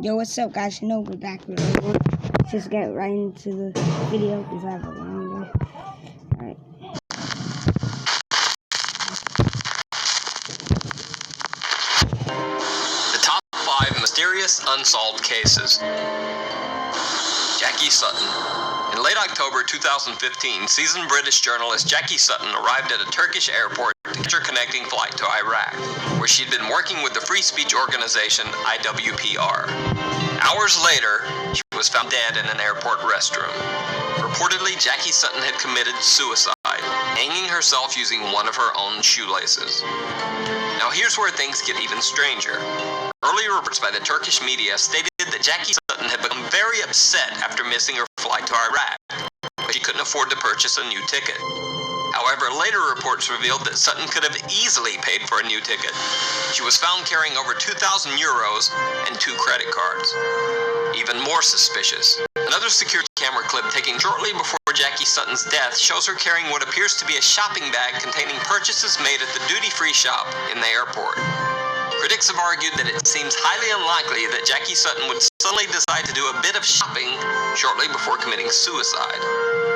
Yo, what's up, guys? You know we're back with another one. Let's just get right into the video because I have a long day. Alright. The top 5 mysterious unsolved cases. Jackie Sutton. In late October 2015, seasoned British journalist Jackie Sutton arrived at a Turkish airport to catch her connecting flight to Iraq, where she'd been working with the free speech organization IWPR. Hours later, she was found dead in an airport restroom. Reportedly, Jackie Sutton had committed suicide, hanging herself using one of her own shoelaces. Now here's where things get even stranger. Earlier reports by the Turkish media stated that Jackie Sutton had become very upset after missing her flight to Iraq, but she couldn't afford to purchase a new ticket. However, later reports revealed that Sutton could have easily paid for a new ticket. She was found carrying over 2,000 euros and 2 credit cards. Even more suspicious, another security camera clip taken shortly before Jackie Sutton's death shows her carrying what appears to be a shopping bag containing purchases made at the duty-free shop in the airport. Critics have argued that it seems highly unlikely that Jackie Sutton would suddenly decide to do a bit of shopping shortly before committing suicide.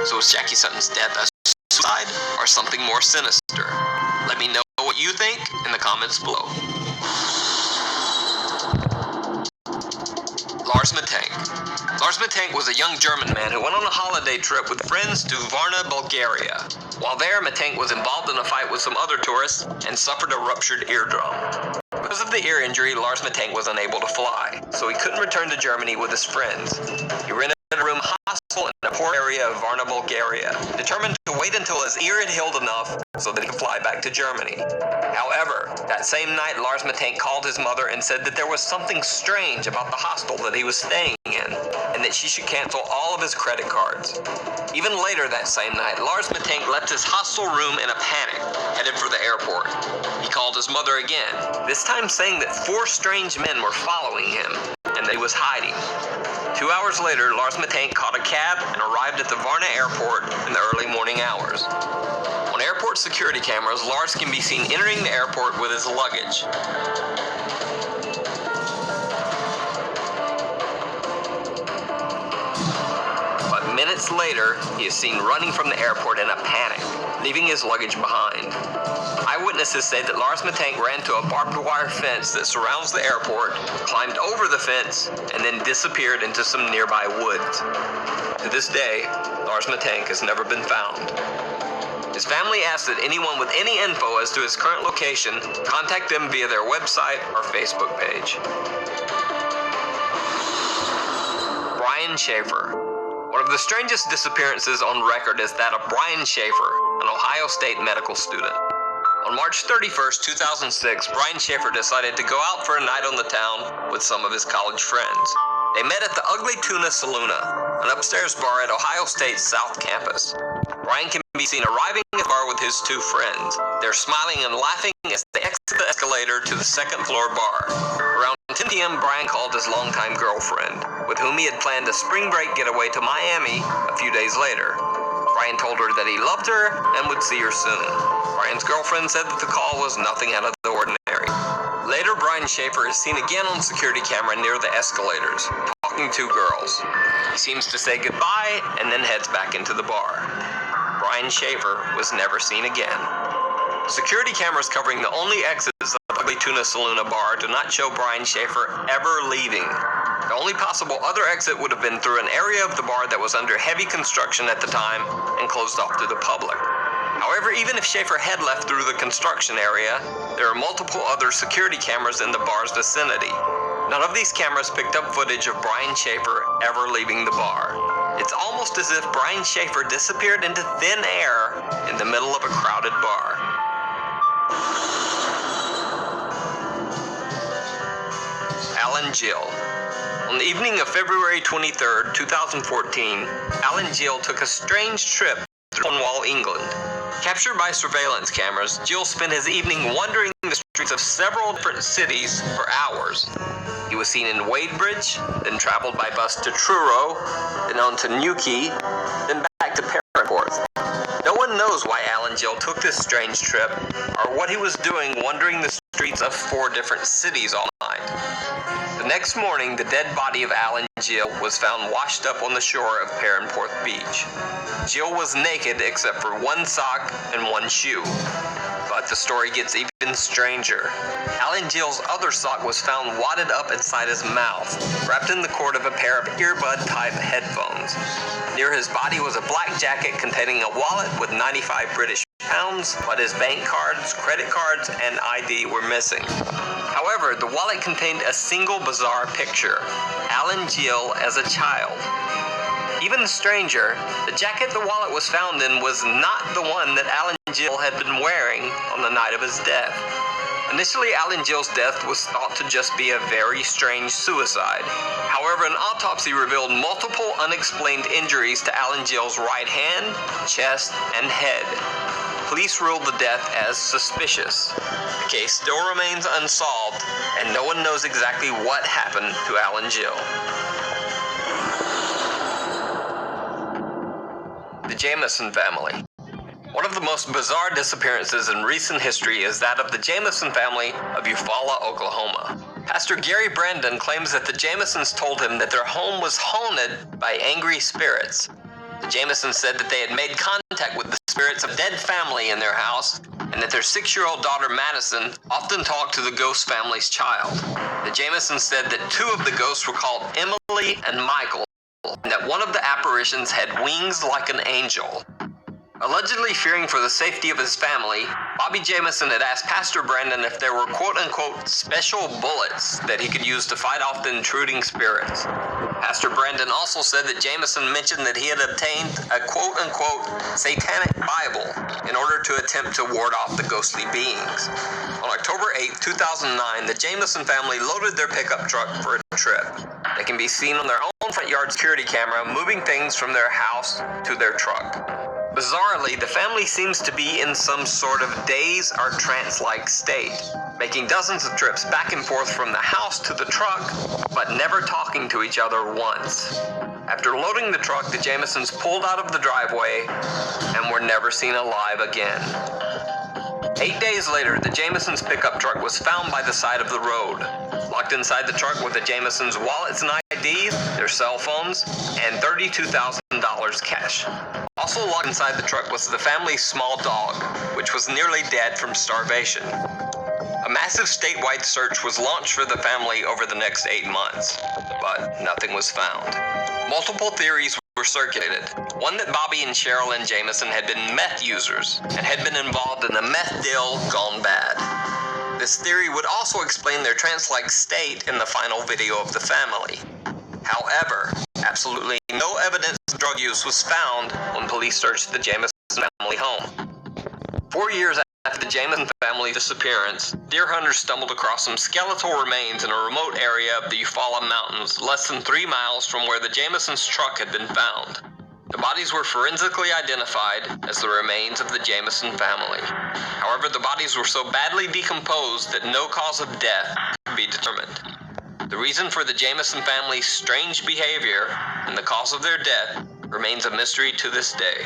So is Jackie Sutton's death a suicide or something more sinister? Let me know what you think in the comments below. Lars Matank. Lars Matank was a young German man who went on a holiday trip with friends to Varna, Bulgaria. While there, Matank was involved in a fight with some other tourists and suffered a ruptured eardrum. Because of the ear injury, Lars Matank was unable to fly, so he couldn't return to Germany with his friends. He rented a room hostel in a poor area of Varna, Bulgaria, determined to wait until his ear had healed enough so that he could fly back to Germany. However, that same night, Lars Matank called his mother and said that there was something strange about the hostel that he was staying in, and that she should cancel all of his credit cards. Even later that same night, Lars Matank left his hostel room in a panic, headed for the airport. He called his mother again, this time saying that 4 strange men were following him, and that he was hiding. 2 hours later, Lars Matank caught a cab and arrived at the Varna airport in the early morning hours. On airport security cameras, Lars can be seen entering the airport with his luggage. But minutes later, he is seen running from the airport in a panic, leaving his luggage behind. Eyewitnesses say that Lars Matank ran to a barbed wire fence that surrounds the airport, climbed over the fence, and then disappeared into some nearby woods. To this day, Lars Matank has never been found. His family asks that anyone with any info as to his current location contact them via their website or Facebook page. Brian Schaefer. One of the strangest disappearances on record is that of Brian Schaefer, an Ohio State medical student. On March 31st, 2006, Brian Schaefer decided to go out for a night on the town with some of his college friends. They met at the Ugly Tuna Saloona, an upstairs bar at Ohio State's South Campus. Brian can be seen arriving at the bar with his 2 friends. They're smiling and laughing as they exit the escalator to the second-floor bar. Around 10 p.m., Brian called his longtime girlfriend, with whom he had planned a spring break getaway to Miami a few days later. Brian told her that he loved her and would see her soon. Brian's girlfriend said that the call was nothing out of the ordinary. Later, Brian Schaefer is seen again on security camera near the escalators, talking to girls. He seems to say goodbye and then heads back into the bar. Brian Schaefer was never seen again. Security cameras covering the only exits of the Ugly Tuna Saloona bar do not show Brian Schaefer ever leaving. The only possible other exit would have been through an area of the bar that was under heavy construction at the time and closed off to the public. However, even if Schaefer had left through the construction area, there are multiple other security cameras in the bar's vicinity. None of these cameras picked up footage of Brian Schaefer ever leaving the bar. It's almost as if Brian Schaefer disappeared into thin air in the middle of a crowded bar. Alan Gill. On the evening of February 23, 2014, Alan Gill took a strange trip through Cornwall, England. Captured by surveillance cameras, Gill spent his evening wandering the streets of several different cities for hours. He was seen in Wadebridge, then traveled by bus to Truro, then on to Newquay, then back to Perranporth. No one knows why Alan Gill took this strange trip, or what he was doing wandering the streets of 4 different cities all night. The The next morning, the dead body of Alan Jill was found washed up on the shore of Perranporth Beach. Jill was naked except for one sock and one shoe. But the story gets even stranger. Alan Jill's other sock was found wadded up inside his mouth, wrapped in the cord of a pair of earbud-type headphones. Near his body was a black jacket containing a wallet with 95 British pounds, but his bank cards, credit cards, and ID were missing. However, the wallet contained a single bizarre picture: Alan Jill as a child. Even stranger, the jacket the wallet was found in was not the one that Alan Jill had been wearing on the night of his death. Initially, Alan Jill's death was thought to just be a very strange suicide. However, an autopsy revealed multiple unexplained injuries to Alan Jill's right hand, chest, and head. Police ruled the death as suspicious. The case still remains unsolved, and no one knows exactly what happened to Alan Jill. The Jamison family. One of the most bizarre disappearances in recent history is that of the Jamison family of Eufaula, Oklahoma. Pastor Gary Brandon claims that the Jamisons told him that their home was haunted by angry spirits. The Jamisons said that they had made contact with the spirits of dead family in their house, and that their 6-year-old daughter Madison often talked to the ghost family's child. The Jamisons said that 2 of the ghosts were called Emily and Michael, and that one of the apparitions had wings like an angel. Allegedly fearing for the safety of his family, Bobby Jamison had asked Pastor Brandon if there were quote-unquote special bullets that he could use to fight off the intruding spirits. Pastor Brandon also said that Jamison mentioned that he had obtained a quote-unquote satanic Bible in order to attempt to ward off the ghostly beings. On October 8, 2009, the Jamison family loaded their pickup truck for a trip. They can be seen on their own front yard security camera moving things from their house to their truck. Bizarrely, the family seems to be in some sort of daze or trance-like state, making dozens of trips back and forth from the house to the truck, but never talking to each other once. After loading the truck, the Jamisons pulled out of the driveway and were never seen alive again. 8 days later, the Jamisons' pickup truck was found by the side of the road. Locked inside the truck were the Jamisons' wallets and IDs, their cell phones, and $32,000 cash. Also locked inside the truck was the family's small dog, which was nearly dead from starvation. A massive statewide search was launched for the family over the next 8 months, but nothing was found. Multiple theories were circulated. One that Bobby and Sherilyn Jamison had been meth users and had been involved in a meth deal gone bad. This theory would also explain their trance-like state in the final video of the family. However, absolutely no evidence of drug use was found when police searched the Jamison family home. 4 years after the Jamison family disappearance, deer hunters stumbled across some skeletal remains in a remote area of the Eufaula Mountains, less than 3 miles from where the Jamisons' truck had been found. The bodies were forensically identified as the remains of the Jamison family. However, the bodies were so badly decomposed that no cause of death could be determined. The reason for the Jamison family's strange behavior and the cause of their death remains a mystery to this day.